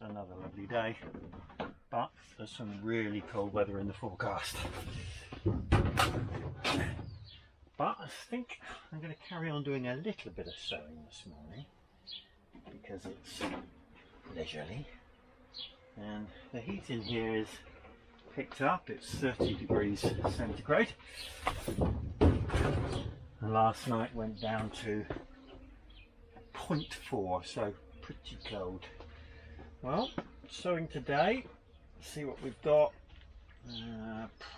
another lovely day, but there's some really cold weather in the forecast. But I think I'm going to carry on doing a little bit of sewing this morning because it's leisurely, and the heat in here is picked up. It's 30 degrees centigrade, and last night went down to 0.4, so pretty cold. Well, sewing today, see what we've got.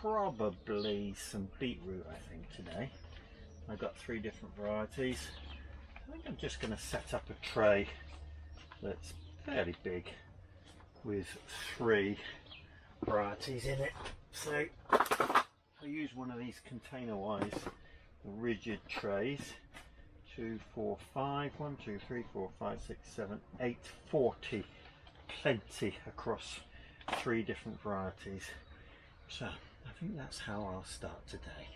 Probably some beetroot, I think, today. I've got 3 different varieties. I think I'm just going to set up a tray that's fairly big with 3 varieties in it. So I use one of these container-wise rigid trays. 2, 4, 5, 1, 2, 3, 4, 5, 6, 7, 8, 40. Plenty across 3 different varieties. So I think that's how I'll start today.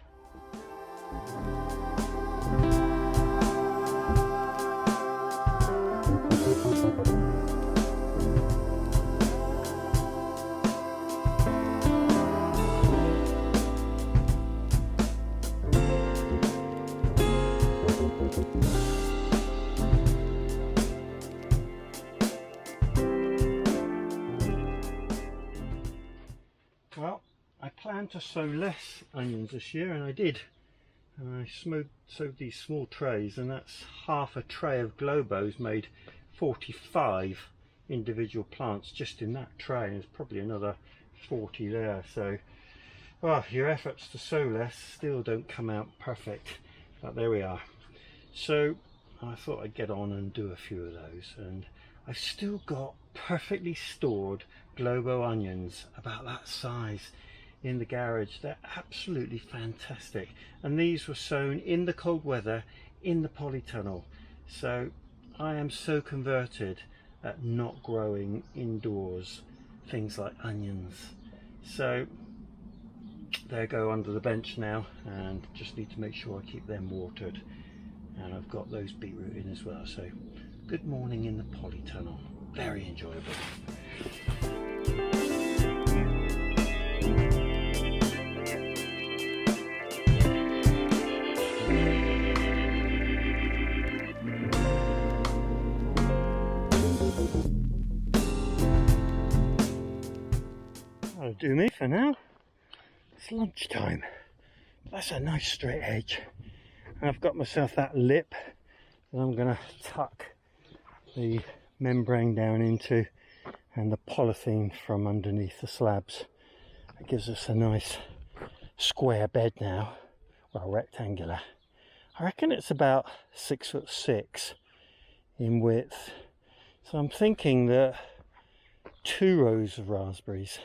Well, I planned to sow less onions this year, and I did. And I sowed these small trays, and that's half a tray of globos made 45 individual plants just in that tray, and there's probably another 40 there. So, well, your efforts to sow less still don't come out perfect, but there we are. So I thought I'd get on and do a few of those, and I've still got perfectly stored globo onions about that size in the garage. They're absolutely fantastic, and these were sown in the cold weather in the polytunnel. So I am so converted at not growing indoors things like onions. So they go under the bench now, and just need to make sure I keep them watered. And I've got those beetroot in as well. So good morning in the polytunnel, very enjoyable. That'll do me for now. It's lunchtime. That's a nice straight edge. And I've got myself that lip that I'm going to tuck the membrane down into, and the polythene from underneath the slabs. It gives us a nice square bed now, well, rectangular. I reckon it's about 6'6" in width. So I'm thinking that 2 rows of raspberries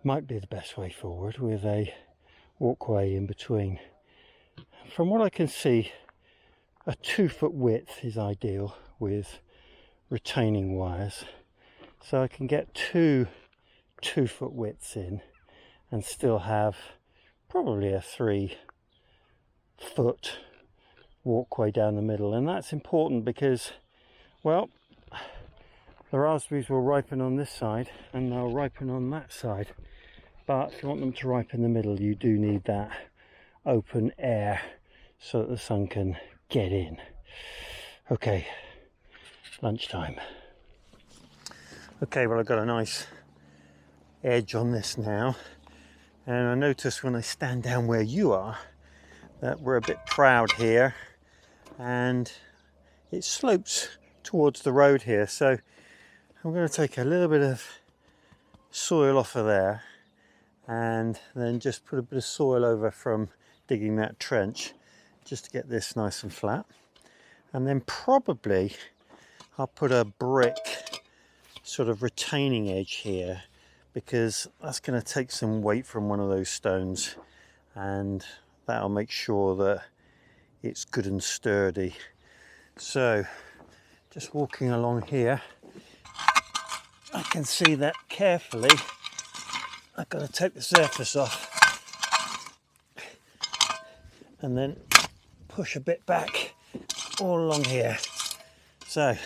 might be the best way forward, with a walkway in between. From what I can see, a 2-foot width is ideal with retaining wires, so I can get 2 2-foot widths in and still have probably a 3-foot walkway down the middle. And that's important because, well, the raspberries will ripen on this side and they'll ripen on that side, but if you want them to ripen in the middle, you do need that open air so that the sun can get in. Okay, lunchtime. Okay, well, I've got a nice edge on this now, and I notice when I stand down where you are that we're a bit proud here, and it slopes towards the road here, so I'm going to take a little bit of soil off of there and then just put a bit of soil over from digging that trench just to get this nice and flat. And then probably I'll put a brick sort of retaining edge here, because that's going to take some weight from one of those stones, and that'll make sure that it's good and sturdy. So just walking along here, I can see that carefully I've got to take the surface off and then push a bit back all along here. So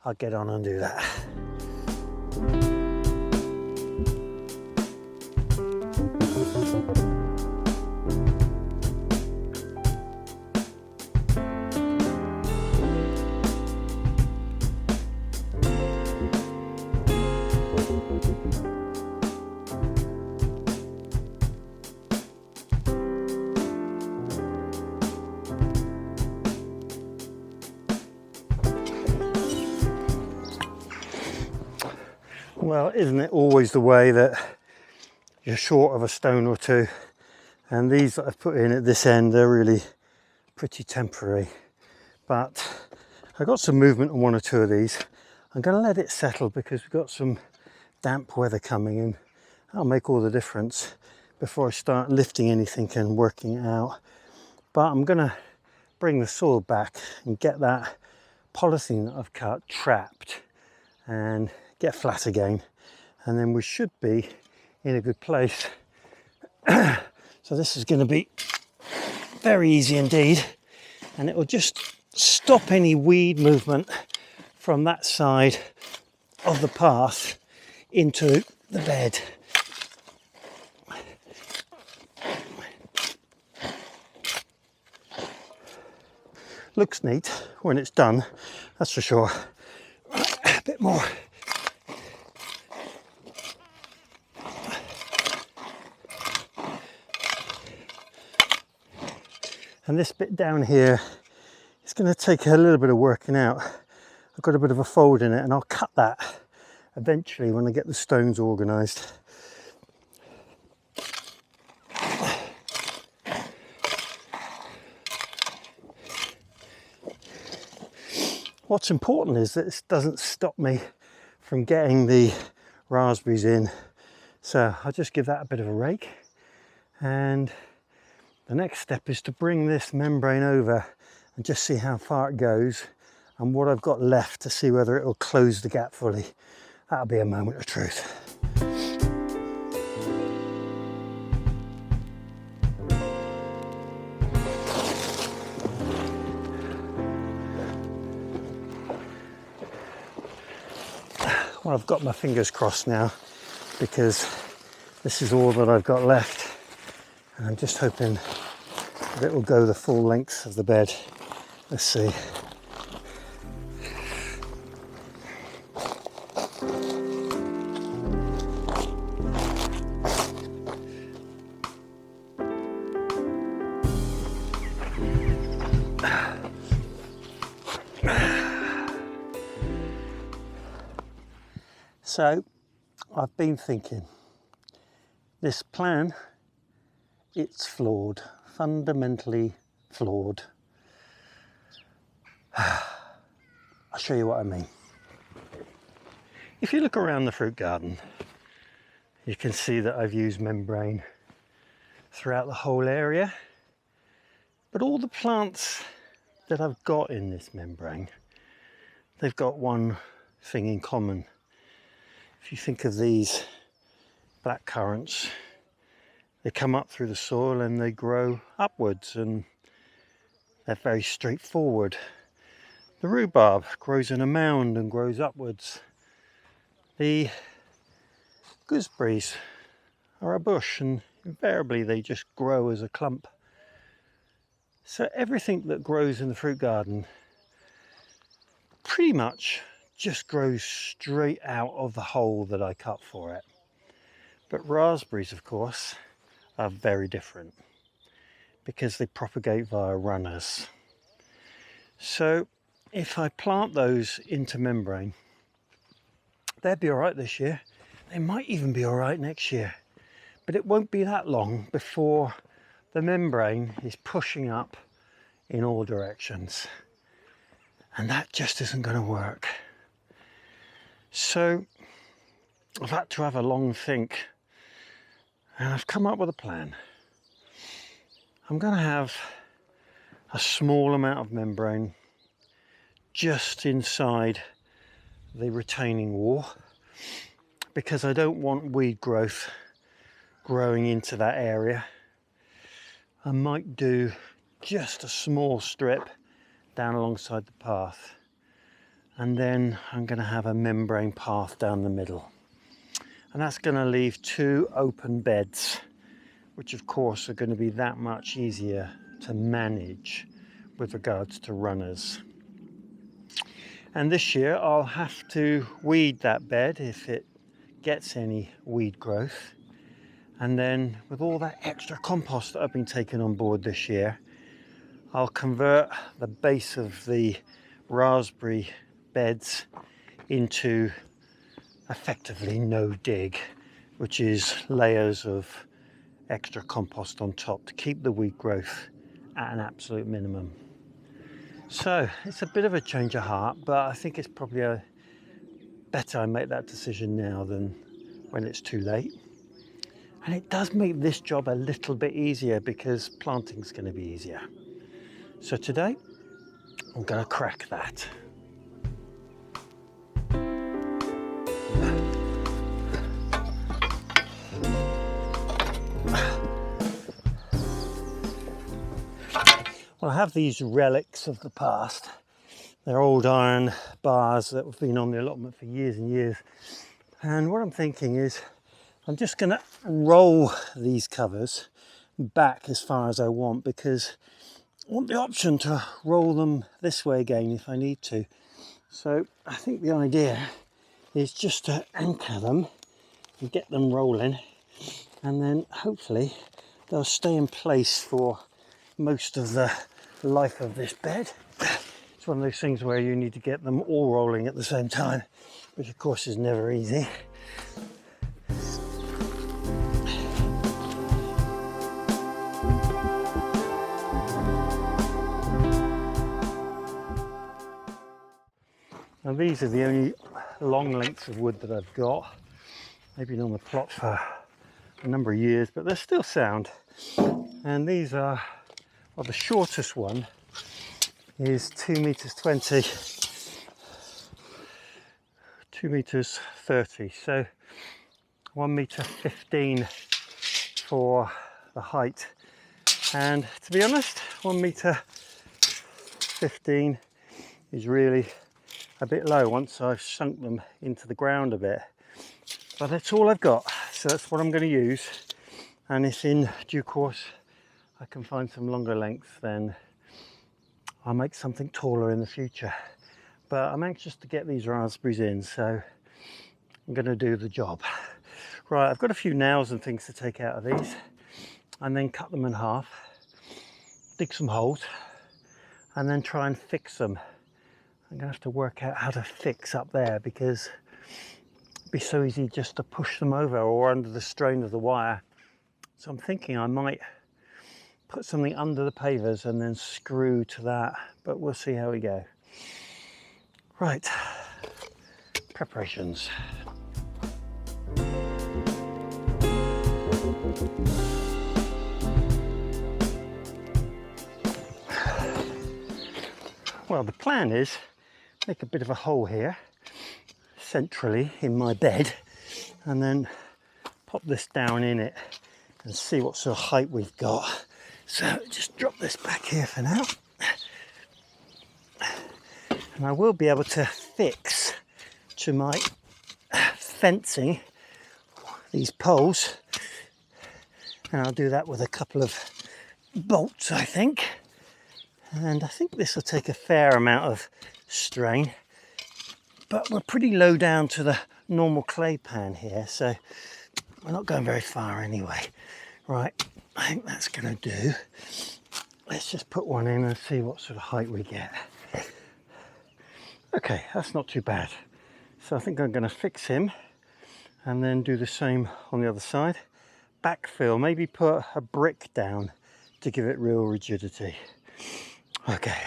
I'll get on and do that. Well, isn't it always the way that you're short of a stone or two? And these that I've put in at this end, they're really pretty temporary. But I got some movement on one or two of these. I'm going to let it settle because we've got some damp weather coming, and that'll make all the difference before I start lifting anything and working it out. But I'm going to bring the soil back and get that polythene that I've cut trapped and get flat again, and then we should be in a good place. So this is going to be very easy indeed, and it will just stop any weed movement from that side of the path into the bed. Looks neat when it's done, that's for sure. A bit more. And this bit down here, it's going to take a little bit of working out. I've got a bit of a fold in it, and I'll cut that eventually when I get the stones organised. What's important is that this doesn't stop me from getting the raspberries in. So I'll just give that a bit of a rake, and the next step is to bring this membrane over and just see how far it goes and what I've got left to see whether it will close the gap fully. That'll be a moment of truth. Well, I've got my fingers crossed now because this is all that I've got left, and I'm just hoping that it will go the full length of the bed. Let's see. So I've been thinking, this plan, it's flawed, fundamentally flawed. I'll show you what I mean. If you look around the fruit garden, you can see that I've used membrane throughout the whole area, but all the plants that I've got in this membrane, they've got one thing in common. If you think of these black currants, they come up through the soil and they grow upwards, and they're very straightforward. The rhubarb grows in a mound and grows upwards. The gooseberries are a bush, and invariably they just grow as a clump. So everything that grows in the fruit garden pretty much just grows straight out of the hole that I cut for it. But raspberries, of course, are very different because they propagate via runners. So if I plant those into membrane, they'll be all right this year. They might even be all right next year, but it won't be that long before the membrane is pushing up in all directions, and that just isn't going to work. So I've had to have a long think, and I've come up with a plan. I'm going to have a small amount of membrane just inside the retaining wall because I don't want weed growth growing into that area. I might do just a small strip down alongside the path. and then I'm going to have a membrane path down the middle, and that's going to leave 2 open beds, which of course are going to be that much easier to manage with regards to runners. And this year I'll have to weed that bed if it gets any weed growth, and then with all that extra compost that I've been taking on board this year, I'll convert the base of the raspberry beds into effectively no dig, which is layers of extra compost on top to keep the weed growth at an absolute minimum. So it's a bit of a change of heart, but I think it's probably better I make that decision now than when it's too late. And it does make this job a little bit easier because planting's going to be easier. So today I'm going to crack that. Well, I have these relics of the past. They're old iron bars that have been on the allotment for years and years. And what I'm thinking is I'm just going to roll these covers back as far as I want, because I want the option to roll them this way again if I need to. So I think the idea is just to anchor them and get them rolling, and then hopefully they'll stay in place for most of the life of this bed. It's one of those things where you need to get them all rolling at the same time, which of course is never easy. Now these are the only long lengths of wood that I've got. They've been on the plot for a number of years, but they're still sound. And these are, well, the shortest one is 2 meters 20, 2 meters 30, so 1 meter 15 for the height. And to be honest, 1 meter 15 is really a bit low once I've sunk them into the ground a bit. But that's all I've got, so that's what I'm going to use. And if in due course I can find some longer lengths, then I'll make something taller in the future. But I'm anxious to get these raspberries in, so I'm going to do the job. Right, I've got a few nails and things to take out of these, and then cut them in half, dig some holes, and then try and fix them. I'm going to have to work out how to fix up there, because it'd be so easy just to push them over or under the strain of the wire. So I'm thinking I might put something under the pavers and then screw to that, but we'll see how we go. Right, preparations. Well, the plan is make a bit of a hole here centrally in my bed, and then pop this down in it and see what sort of height we've got. So just drop this back here for now, and I will be able to fix to my fencing these poles, and I'll do that with a couple of bolts, I think. And I think this will take a fair amount of strain, but we're pretty low down to the normal clay pan here, so we're not going very far anyway. Right, I think that's going to do. Let's just put one in and see what sort of height we get. Okay, that's not too bad. So I think I'm going to fix him and then do the same on the other side. Backfill, maybe put a brick down to give it real rigidity. Okay.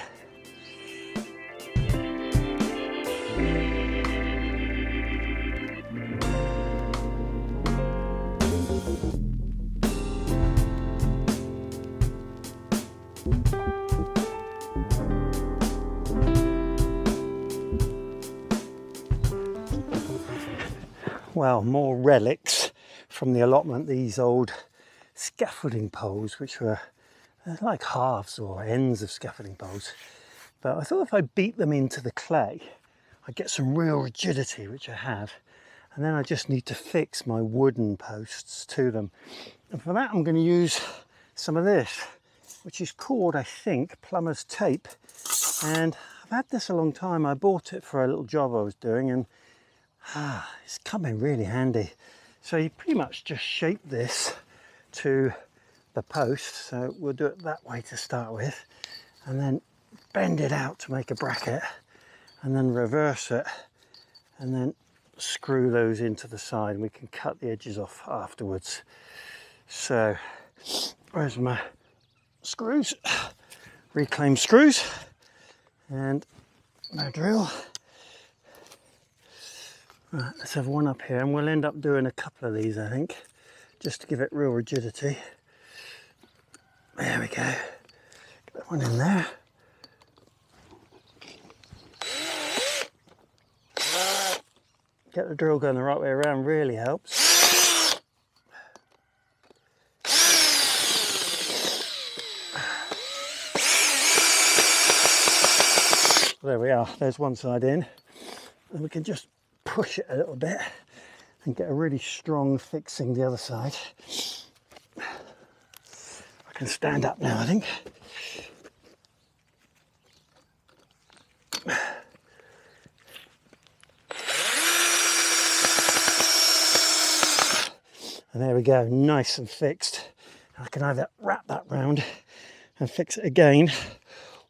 Well, more relics from the allotment, these old scaffolding poles, which were like halves or ends of scaffolding poles. But I thought if I beat them into the clay, I get some real rigidity, which I have, and then I just need to fix my wooden posts to them. And for that I'm going to use some of this, which is called, I think, plumber's tape, and I've had this a long time. I bought it for a little job I was doing, and it's come in really handy. So you pretty much just shape this to the post, so we'll do it that way to start with, and then bend it out to make a bracket, and then reverse it, and then screw those into the side, and we can cut the edges off afterwards. So where's my screws? Reclaim screws and my drill. Right, let's have one up here, and we'll end up doing a couple of these, I think, just to give it real rigidity. There we go. Get that one in there. Get the drill going the right way around really helps. There we are, there's one side in, and we can just push it a little bit and get a really strong fixing the other side. I can stand up now, I think. And there we go, nice and fixed. I can either wrap that round and fix it again,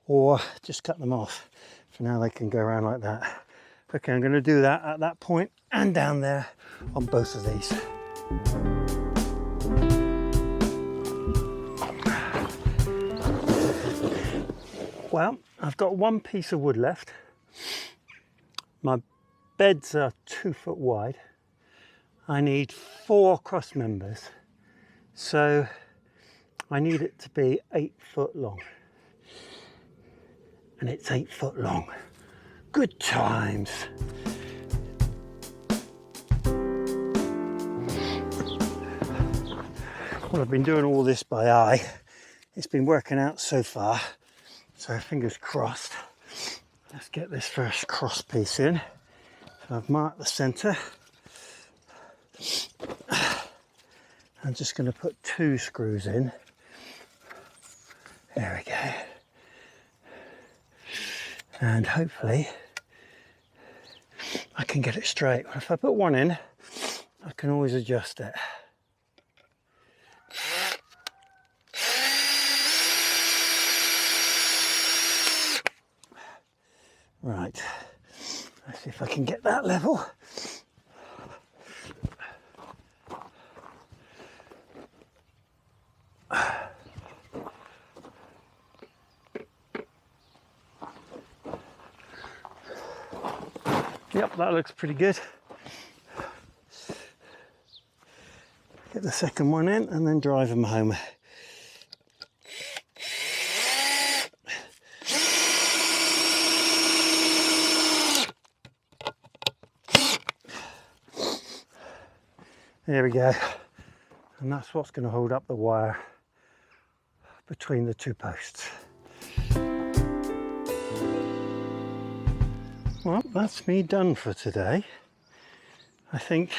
or just cut them off. For now they can go around like that. Okay, I'm going to do that at that point and down there on both of these. Well, I've got one piece of wood left. My beds are 2 foot wide. I need 4 cross members, so I need it to be 8 foot long, and it's 8 foot long. Good times. Well, I've been doing all this by eye. It's been working out so far, so fingers crossed. Let's get this first cross piece in. So I've marked the centre. I'm just going to put 2 screws in. There we go. And hopefully I can get it straight. If I put one in, I can always adjust it. Right, let's see if I can get that level. Yep, that looks pretty good. Get the second one in and then drive them home. There we go. And that's what's going to hold up the wire between the 2 posts. Well, that's me done for today. I think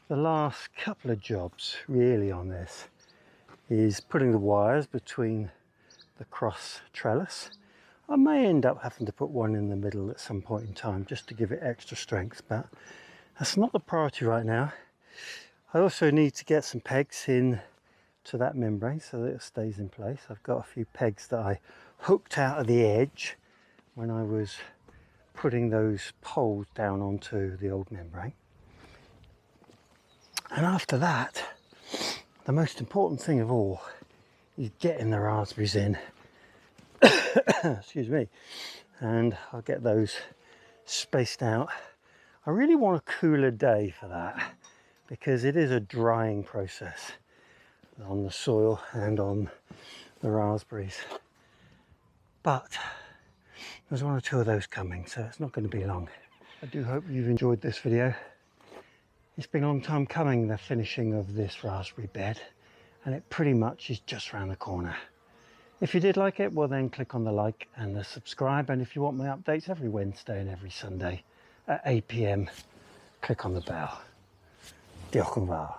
the last couple of jobs really on this is putting the wires between the cross trellis. I may end up having to put one in the middle at some point in time just to give it extra strength, but that's not the priority right now. I also need to get some pegs in to that membrane so that it stays in place. I've got a few pegs that I hooked out of the edge when I was putting those poles down onto the old membrane. And after that, the most important thing of all is getting the raspberries in. Excuse me. And I'll get those spaced out. I really want a cooler day for that, because it is a drying process on the soil and on the raspberries. But there's 1 or 2 of those coming, so it's not going to be long. I do hope you've enjoyed this video. It's been a long time coming, the finishing of this raspberry bed, and it pretty much is just around the corner. If you did like it, well then click on the like and the subscribe, and if you want my updates every Wednesday and every Sunday, at 8 PM, click on the bell. Diolch yn fawr.